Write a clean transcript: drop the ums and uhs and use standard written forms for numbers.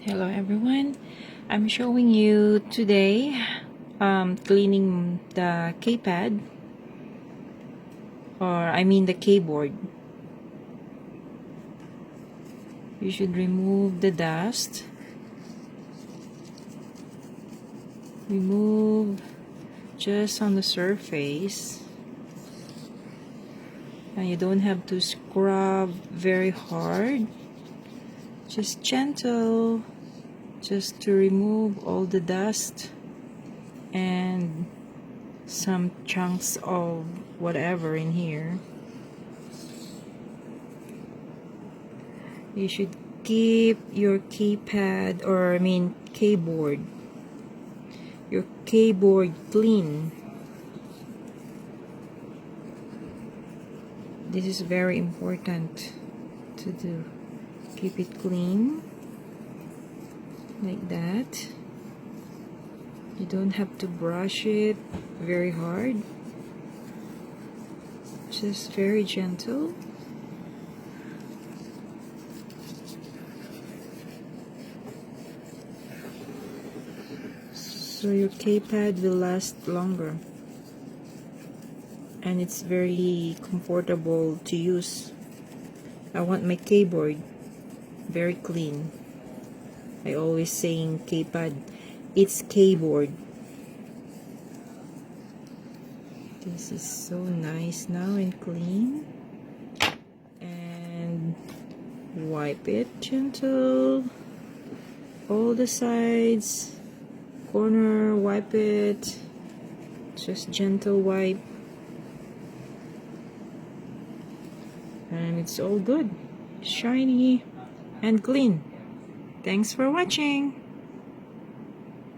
Hello everyone, I'm showing you today cleaning the keypad, or I mean the keyboard. You should remove the dust, remove just on the surface, and you don't have to scrub very hard, just gentle, just to remove all the dust and some chunks of whatever in here. You should keep your keypad, or I mean your keyboard clean. This is very important to do. Keep it clean like that. You don't have to brush it very hard, just very gentle. So your keypad will last longer and it's very comfortable to use. I want my keyboard very clean. I always saying keypad, it's keyboard. This is so nice now and clean. And wipe it gentle, all the sides, corner, wipe it, just gentle wipe, and it's all good, shiny and clean. Thanks for watching.